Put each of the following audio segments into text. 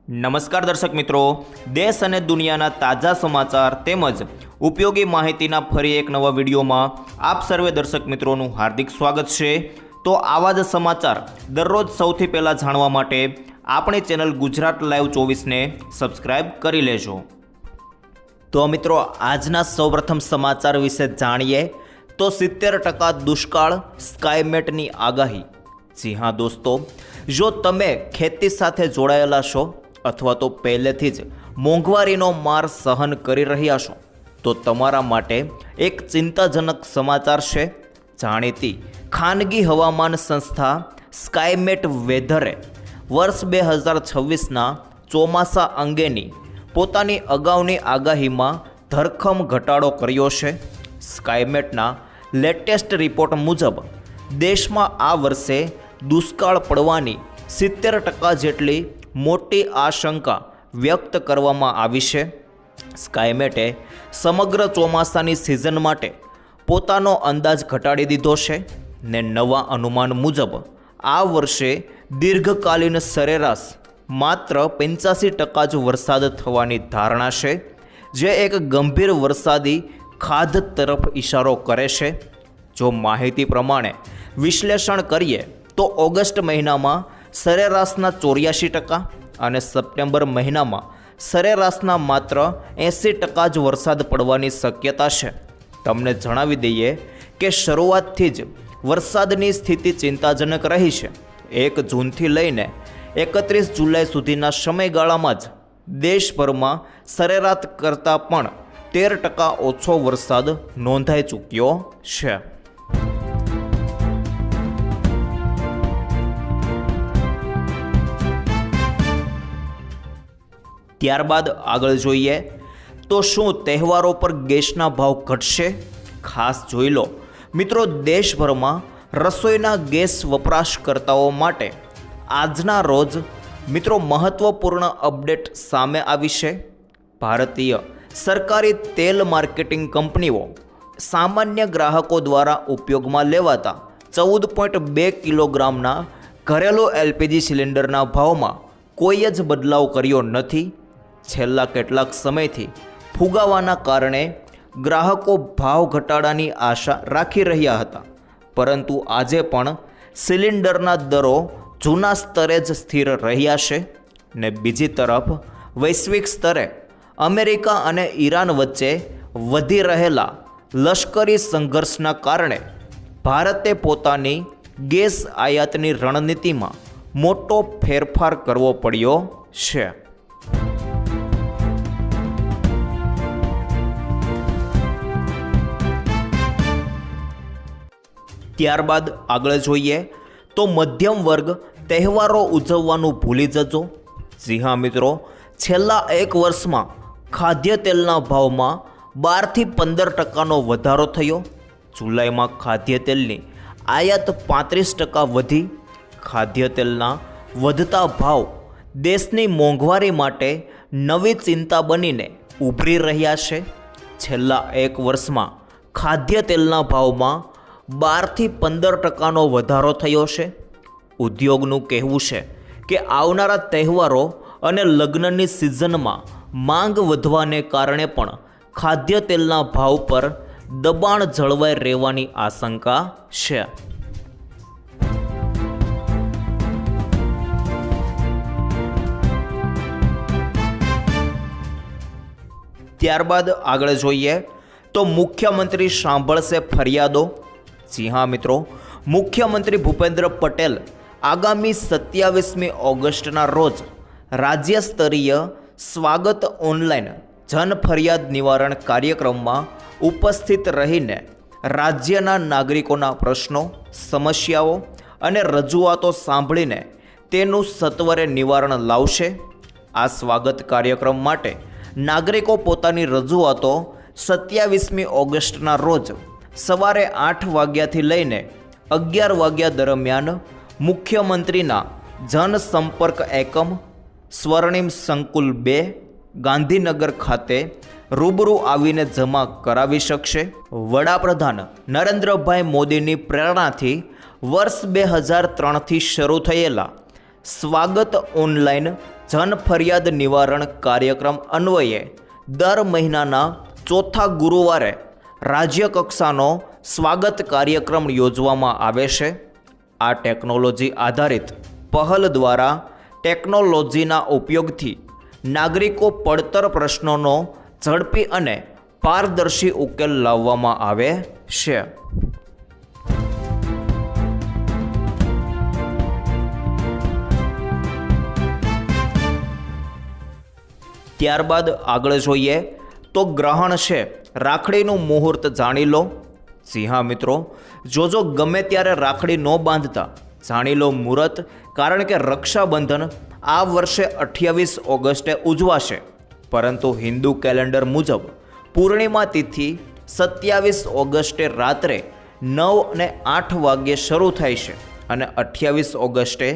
નમસ્કાર દર્શક મિત્રો, દેશ અને દુનિયાના તાજા સમાચાર તેમજ ઉપયોગી માહિતીના ફરી એક નવા વિડીયોમાં આપ સર્વે દર્શક મિત્રોનું હાર્દિક સ્વાગત છે। તો આવા જ સમાચાર દરરોજ સૌથી પહેલાં જાણવા માટે આપણી ચેનલ ગુજરાત લાઈવ 24ને સબસ્ક્રાઈબ કરી લેજો। તો મિત્રો, આજના સૌપ્રથમ સમાચાર વિશે જાણીએ તો 70% દુષ્કાળ, સ્કાયમેટની આગાહી। જી હા દોસ્તો, જો તમે ખેતી સાથે જોડાયેલા છો અથવા તો પહેલેથી જ મોંઘવારીનો માર સહન કરી રહ્યા છો તો તમારા માટે એક ચિંતાજનક સમાચાર છે। જાણીતી ખાનગી હવામાન સંસ્થા સ્કાયમેટ વેધરે વર્ષ 2026ના ચોમાસા અંગેની પોતાની અગાઉની આગાહીમાં ધરખમ ઘટાડો કર્યો છે। સ્કાયમેટના લેટેસ્ટ રિપોર્ટ મુજબ દેશમાં આ વર્ષે દુષ્કાળ પડવાની 70% જેટલી મોટી આશંકા વ્યક્ત કરવામાં આવી છે। સ્કાયમેટે સમગ્ર ચોમાસાની સિઝન માટે પોતાનો અંદાજ ઘટાડી દીધો છે ને નવા અનુમાન મુજબ આ વર્ષે દીર્ઘકાલીન સરેરાશ માત્ર 85% જ વરસાદ થવાની ધારણા છે, જે એક ગંભીર વરસાદી ખાધ તરફ ઇશારો કરે છે। જો માહિતી પ્રમાણે વિશ્લેષણ કરીએ તો ઓગસ્ટ મહિનામાં સરેરાશના 84% અને સપ્ટેમ્બર મહિનામાં સરેરાશના માત્ર 80% જ વરસાદ પડવાની શક્યતા છે। તમને જણાવી દઈએ કે શરૂઆતથી જ વરસાદની સ્થિતિ ચિંતાજનક રહી છે। 1 જૂનથી લઈને 31 જુલાઈ સુધીના સમયગાળામાં જ દેશભરમાં સરેરાશ કરતાં પણ 13% ઓછો વરસાદ નોંધાઈ ચૂક્યો છે। ત્યારબાદ આગળ જોઈએ તો શું તહેવારો પર ગેસના ભાવ ઘટશે? ખાસ જોઈ લો મિત્રો, દેશભરમાં રસોઈના ગેસ વપરાશકર્તાઓ માટે આજના રોજ મિત્રો મહત્વપૂર્ણ અપડેટ સામે આવી છે। ભારતીય સરકારી તેલ માર્કેટિંગ કંપનીઓ સામાન્ય ગ્રાહકો દ્વારા ઉપયોગમાં લેવાતા 14.2 કિલોગ્રામના ઘરેલું એલપીજી સિલિન્ડરના ભાવમાં કોઈ જ બદલાવ કર્યો નથી। છેલ્લા કેટલાક સમયથી ફુગાવાના કારણે ગ્રાહકો ભાવ ઘટાડાની આશા રાખી રહ્યા હતા, પરંતુ આજે પણ સિલિન્ડરના દરો જૂના સ્તરે જ સ્થિર રહ્યા છે ને બીજી તરફ વૈશ્વિક સ્તરે અમેરિકા અને ઈરાન વચ્ચે વધી રહેલા લશ્કરી સંઘર્ષના કારણે ભારતે પોતાની ગેસ આયાતની રણનીતિમાં મોટો ફેરફાર કરવો પડ્યો છે। ત્યારબાદ આગળ જોઈએ તો મધ્યમ વર્ગ તહેવારો ઉજવવાનું ભૂલી જજો। જી હા મિત્રો, છેલ્લા 1 વર્ષમાં ખાદ્ય તેલના ભાવમાં 12થી 15%નો વધારો થયો। જુલાઈમાં ખાદ્ય તેલની આયાત 35% વધી। ખાદ્ય તેલના વધતા ભાવ દેશની મોંઘવારી માટે નવી ચિંતા બનીને ઉભરી રહ્યા છે। છેલ્લા 1 વર્ષમાં ખાદ્ય તેલના ભાવમાં 12થી 15%નો વધારો થયો છે। ઉદ્યોગનું કહેવું છે કે આવનારા તહેવારો અને લગ્નની સિઝનમાં માંગ વધવાને કારણે પણ ખાદ્ય તેલના ભાવ પર દબાણ જળવાઈ રહેવાની આશંકા છે। ત્યારબાદ આગળ જોઈએ તો મુખ્યમંત્રી સાંભળશે ફરિયાદો। જી હા મિત્રો, મુખ્યમંત્રી ભૂપેન્દ્ર પટેલ આગામી 27મી ઓગસ્ટના રોજ રાજ્ય સ્તરીય સ્વાગત ઓનલાઈન જન ફરિયાદ નિવારણ કાર્યક્રમમાં ઉપસ્થિત રહીને રાજ્યના નાગરિકોના પ્રશ્નો, સમસ્યાઓ અને રજૂઆતો સાંભળીને તેનું સત્વરે નિવારણ લાવશે। આ સ્વાગત કાર્યક્રમ માટે નાગરિકો પોતાની રજૂઆતો 27મી ઓગસ્ટના રોજ સવારે 8 વાગ્યાથી લઈને 11 વાગ્યા દરમિયાન મુખ્યમંત્રીના જનસંપર્ક એકમ સ્વર્ણિમ સંકુલ 2 ગાંધીનગર ખાતે રૂબરૂ આવીને જમા કરાવી શકશે। વડાપ્રધાન નરેન્દ્રભાઈ મોદીની પ્રેરણાથી વર્ષ 2003થી શરૂ થયેલા સ્વાગત ઓનલાઈન જન ફરિયાદ નિવારણ કાર્યક્રમ અન્વયે દર મહિનાના ચોથા ગુરુવારે રાજ્ય કક્ષાનો સ્વાગત કાર્યક્રમ યોજવામાં આવે છે. આ ટેકનોલોજી આધારિત પહેલ દ્વારા ટેકનોલોજીના ઉપયોગથી નાગરિકો પડતર પ્રશ્નોનો ઝડપી અને પારદર્શી ઉકેલ લાવવામાં આવે છે. ત્યારબાદ આગળ જોઈએ તો ગ્રહણ છે, રાખડીનું મુહૂર્ત જાણી લો. જી હા મિત્રો, જોજો ગમે ત્યારે રાખડી ન બાંધતા જાણી લો મુહૂર્ત, કારણ કે રક્ષાબંધન આ વર્ષે 28 ઓગસ્ટે ઉજવાશે, પરંતુ હિન્દુ કેલેન્ડર મુજબ પૂર્ણિમા તિથિ 27 ઓગસ્ટે રાત્રે 9:08 વાગ્યે શરૂ થાય છે અને 28 ઓગસ્ટે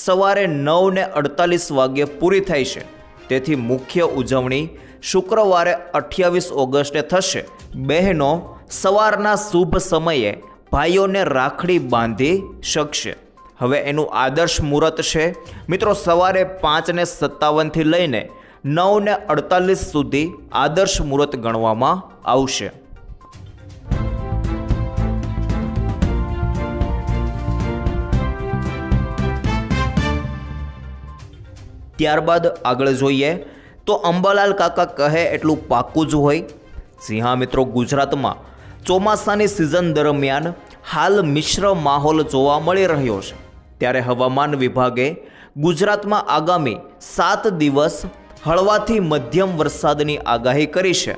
સવારે 9:48 વાગ્યે પૂરી થાય છે. તેથી મુખ્ય ઉજવણી શુક્રવારે 28 ઓગસ્ટે થશે. બહેનો સવારના શુભ સમયે ભાઈઓને રાખડી બાંધી શકશે. હવે એનું આદર્શ મુહૂર્ત છે મિત્રો, સવારે 5:57 લઈને 9:48 સુધી આદર્શ મુહૂર્ત ગણવામાં આવશે. ત્યારબાદ આગળ જોઈએ તો અંબાલાલ કાકા કહે એટલું પાક્કું જ હોય. જી હા મિત્રો, ગુજરાતમાં ચોમાસાની સિઝન દરમિયાન હાલ મિશ્ર માહોલ જોવા મળી રહ્યો છે. ત્યારે હવામાન વિભાગે ગુજરાતમાં આગામી 7 દિવસ હળવાથી મધ્યમ વરસાદની આગાહી કરી છે.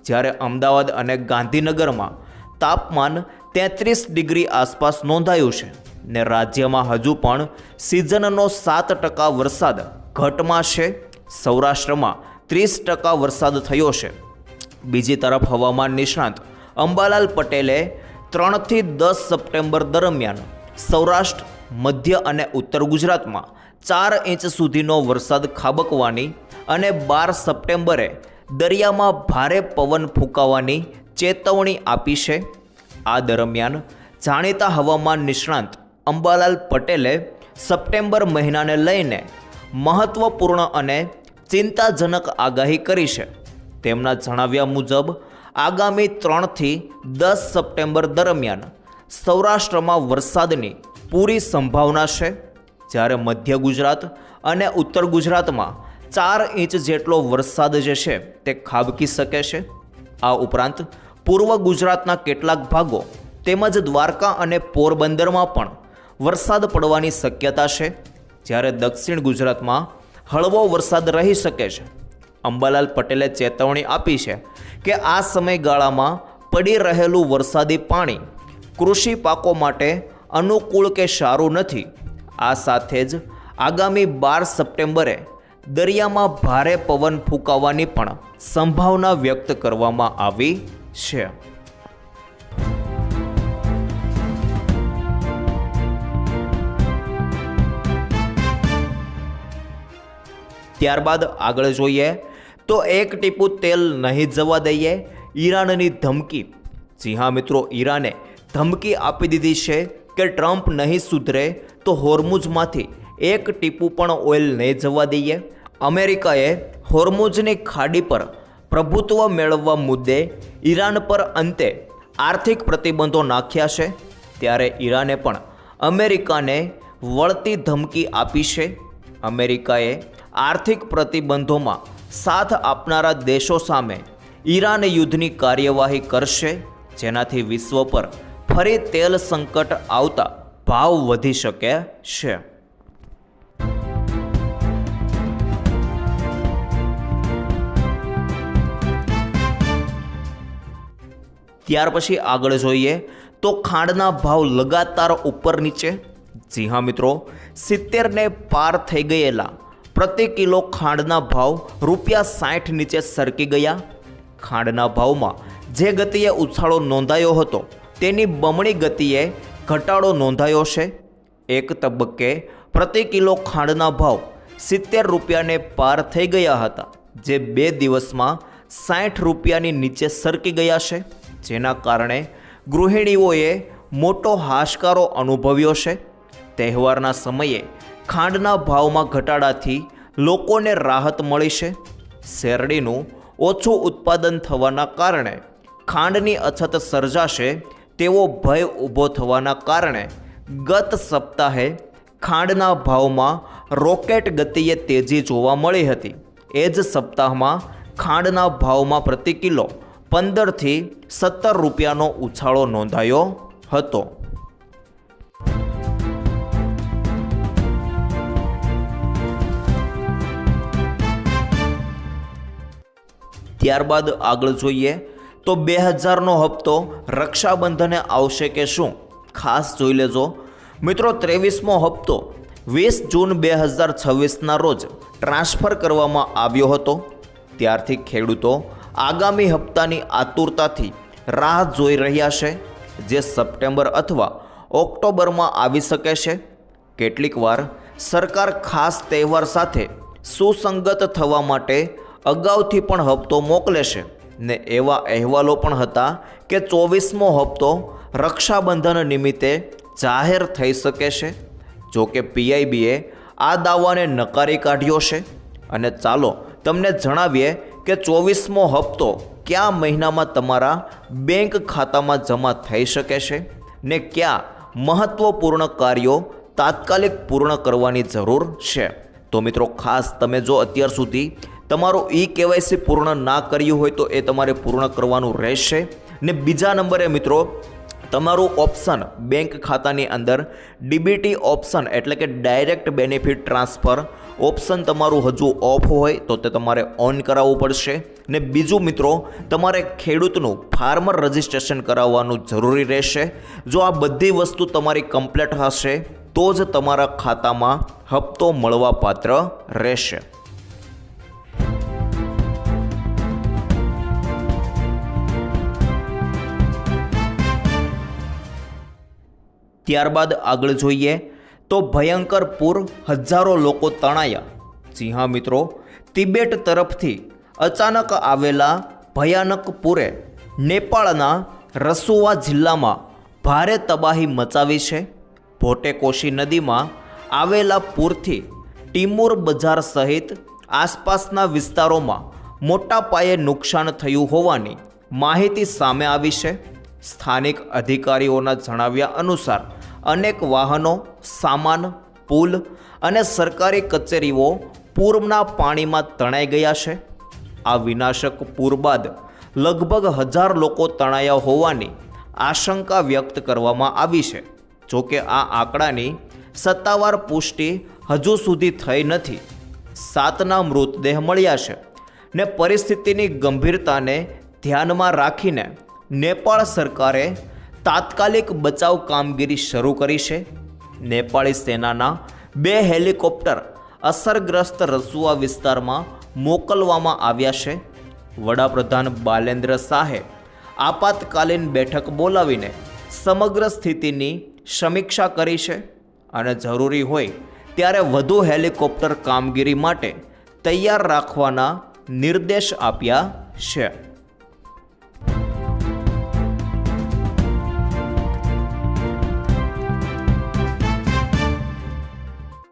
જ્યારે અમદાવાદ અને ગાંધીનગરમાં તાપમાન 33 ડિગ્રી આસપાસ નોંધાયું છે ને રાજ્યમાં હજુ પણ સિઝનનો 7% વરસાદ ઘટમાં છે. સૌરાષ્ટ્રમાં 30% વરસાદ થયો છે. બીજી તરફ હવામાન નિષ્ણાંત અંબાલાલ પટેલે 3 થી 10 સપ્ટેમ્બર દરમિયાન સૌરાષ્ટ્ર, મધ્ય અને ઉત્તર ગુજરાતમાં 4 ઇંચ સુધીનો વરસાદ ખાબકવાની અને 12 સપ્ટેમ્બરે દરિયામાં ભારે પવન ફૂંકાવાની ચેતવણી આપી છે. આ દરમિયાન જાણીતા હવામાન નિષ્ણાંત અંબાલાલ પટેલે સપ્ટેમ્બર મહિનાને લઈને મહત્વપૂર્ણ અને ચિંતાજનક આગાહી કરી છે. તેમના જણાવ્યા મુજબ આગામી 3 થી 10 સપ્ટેમ્બર દરમિયાન સૌરાષ્ટ્રમાં વરસાદની પૂરી સંભાવના છે. જ્યારે મધ્ય ગુજરાત અને ઉત્તર ગુજરાતમાં 4 ઇંચ જેટલો વરસાદ જે છે તે ખાબકી શકે છે. આ ઉપરાંત પૂર્વ ગુજરાતના કેટલાક ભાગો તેમજ દ્વારકા અને પોરબંદરમાં પણ વરસાદ પડવાની શક્યતા છે. જ્યારે દક્ષિણ ગુજરાતમાં હળવો વરસાદ રહી શકે છે. અંબાલાલ પટેલે ચેતવણી આપી છે કે આ સમયગાળામાં પડી રહેલું વરસાદી પાણી કૃષિ પાકો માટે અનુકૂળ કે સારું નથી. આ સાથે જ આગામી 12 સપ્ટેમ્બરે દરિયામાં ભારે પવન ફૂંકાવાની પણ સંભાવના વ્યક્ત કરવામાં આવી છે. ત્યારબાદ આગળ જોઈએ તો એક ટીપું તેલ નહીં જવા દઈએ, ઈરાનની ધમકી. જી હા મિત્રો, ઈરાને ધમકી આપી દીધી છે કે ટ્રમ્પ નહીં સુધરે તો હોર્મુઝમાંથી એક ટીપું પણ ઓઇલ નહીં જવા દઈએ. અમેરિકાએ હોર્મુઝની ખાડી પર પ્રભુત્વ મેળવવા મુદ્દે ઈરાન પર અંતે આર્થિક પ્રતિબંધો નાખ્યા છે. ત્યારે ઈરાને પણ અમેરિકાને વળતી ધમકી આપી છે. અમેરિકાએ આર્થિક પ્રતિબંધોમાં સાથ આપનારા દેશો સામે ઈરાન યુદ્ધની કાર્યવાહી કરશે, જેનાથી વિશ્વ પર ફરી તેલ સંકટ આવતા ભાવ વધી શકે છે. ત્યાર પછી આગળ જોઈએ તો ખાંડના ભાવ લગાતાર ઉપર નીચે. જી હા મિત્રો, 70 ને પાર થઈ ગયેલા પ્રતિ કિલો ખાંડના ભાવ ₹60 નીચે સરકી ગયા. ખાંડના ભાવમાં જે ગતિએ ઉછાળો નોંધાયો હતો તેની બમણી ગતિએ ઘટાડો નોંધાયો છે. એક તબક્કે પ્રતિ કિલો ખાંડના ભાવ ₹70 ને પાર થઈ ગયા હતા, જે 2 દિવસમાં ₹60 નીચે સરકી ગયા છે, જેના કારણે ગૃહિણીઓએ મોટો હાશકારો અનુભવ્યો છે. તહેવારના સમયે ખાંડના ભાવમાં ઘટાડાથી લોકોને રાહત મળી છે? શેરડીનું ઓછું ઉત્પાદન થવાના કારણે ખાંડની અછત સર્જાશે તેવો ભય ઊભો થવાના કારણે ગત સપ્તાહે ખાંડના ભાવમાં રોકેટ ગતિએ તેજી જોવા મળી હતી. એ જ સપ્તાહમાં ખાંડના ભાવમાં પ્રતિ કિલો 15થી 17 રૂપિયાનો ઉછાળો નોંધાયો હતો. ત્યારબાદ આગળ જોઈએ તો 2000નો હપ્તો રક્ષાબંધને આવશે કે શું? ખાસ જોઈ લેજો મિત્રો. 23મો હપ્તો 20 જૂન 2026ના રોજ ટ્રાન્સફર કરવામાં આવ્યો હતો. ત્યારથી ખેડૂતો આગામી હપ્તાની આતુરતાથી રાહ જોઈ રહ્યા છે, જે સપ્ટેમ્બર અથવા ઓક્ટોબરમાં આવી શકે છે. કેટલીક વાર સરકાર ખાસ તહેવાર સાથે સુસંગત થવા માટે અગાઉથી પણ હપ્તો મોકલે છે ને એવા અહેવાલો પણ હતા કે 24મો હપ્તો રક્ષાબંધન નિમિત્તે જાહેર થઈ શકે છે. જો કે પીઆઈબીએ આ દાવાને નકારી કાઢ્યો છે. અને ચાલો તમને જણાવીએ કે 24મો હપ્તો કયા મહિનામાં તમારા બેંક ખાતામાં જમા થઈ શકે છે ને કયા મહત્વપૂર્ણ કાર્યો તાત્કાલિક પૂર્ણ કરવાની જરૂર છે. તો મિત્રો ખાસ તમે જો અત્યાર સુધી તમારું KYC પૂર્ણ ના કર્યું હોય તો એ તમારે પૂર્ણ કરવાનું રહેશે. ને બીજા નંબરે મિત્રો તમારું ઓપ્શન બેંક ખાતાની અંદર ડીબીટી ઓપ્શન એટલે કે ડાયરેક્ટ બેનિફિટ ટ્રાન્સફર ઓપ્શન તમારું હજુ ઓફ હોય તો તે તમારે ઓન કરાવવું પડશે. ને બીજું મિત્રો તમારે ખેડૂતનું ફાર્મર રજિસ્ટ્રેશન કરાવવાનું જરૂરી રહેશે. જો આ બધી વસ્તુ તમારી કમ્પ્લીટ હશે તો જ તમારા ખાતામાં હપ્તો મળવા પાત્ર રહેશે. ત્યારબાદ આગળ જોઈએ તો ભયંકર પૂર, હજારો લોકો તણાયા. જી હા મિત્રો, તિબેટ તરફથી અચાનક આવેલા ભયાનક પૂરે નેપાળના રસુવા જિલ્લામાં ભારે તબાહી મચાવી છે. ભોટેકોશી નદીમાં આવેલા પૂરથી ટીમુર બજાર સહિત આસપાસના વિસ્તારોમાં મોટા પાયે નુકસાન થયું હોવાની માહિતી સામે આવી છે. સ્થાનિક અધિકારીઓના જણાવ્યા અનુસાર અનેક વાહનો, સામાન, પુલ અને સરકારી કચેરીઓ પૂરના પાણીમાં તણાઈ ગયા છે. આ વિનાશક પૂર બાદ લગભગ 1000 લોકો તણાયા હોવાની આશંકા વ્યક્ત કરવામાં આવી છે. જોકે આ આંકડાની સત્તાવાર પુષ્ટિ હજુ સુધી થઈ નથી. 7ના મૃતદેહ મળ્યા છે ને પરિસ્થિતિની ગંભીરતાને ધ્યાનમાં રાખીને નેપાળ સરકારે તાત્કાલિક બચાવ કામગીરી શરૂ કરી છે. નેપાળી સેનાના 2 હેલિકોપ્ટર અસરગ્રસ્ત રસુઆ વિસ્તારમાં મોકલવામાં આવ્યા છે. વડાપ્રધાન બાલેન્દ્ર શાહે આપાતકાલીન બેઠક બોલાવીને સમગ્ર સ્થિતિની સમીક્ષા કરી છે અને જરૂરી હોય ત્યારે વધુ હેલિકોપ્ટર કામગીરી માટે તૈયાર રાખવાના નિર્દેશ આપ્યા છે.